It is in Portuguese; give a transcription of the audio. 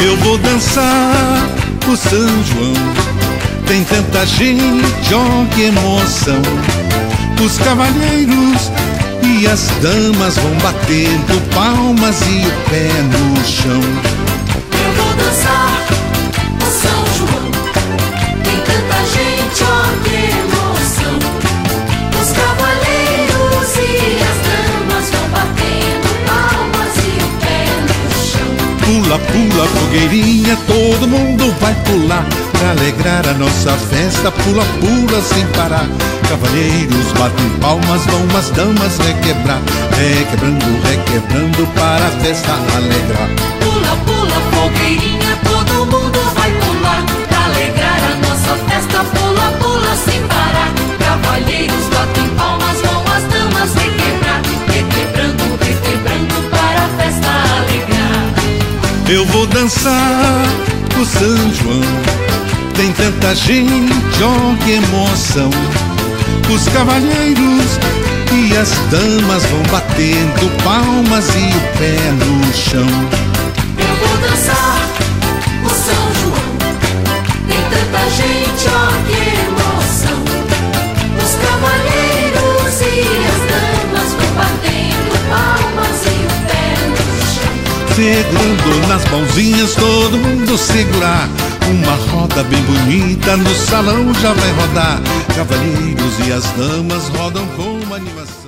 Eu vou dançar o São João, tem tanta gente, ó que emoção. Os cavalheiros e as damas vão batendo palmas e o pé no chão. Eu vou dançar o São João, tem tanta gente, ó que emoção. Os cavalheiros e as damas vão batendo palmas e o pé no chão. Pula, pula, fogueirinha, todo mundo vai pular pra alegrar a nossa festa. Pula, pula sem parar. Cavalheiros batem palmas, vão as damas requebrar. Requebrando, requebrando para a festa alegrar. Pula, pula, fogueirinha, todo mundo vai pular pra alegrar a nossa festa. Pula, pula sem parar. Cavalheiros batem palmas, vão as damas requebrar. Requebrando, requebrando para a festa alegrar. Eu vou dançar o São João, tem tanta gente, ó que emoção. Os cavalheiros e as damas vão batendo palmas e o pé no chão. Eu vou dançar o São João, tem tanta gente, ó que emoção. Os cavalheiros e as damas vão batendo palmas e o pé no chão. Segurando nas mãozinhas, todo mundo segurar. Uma roda bem bonita no salão já vai rodar. Cavalheiros e as damas rodam com animação.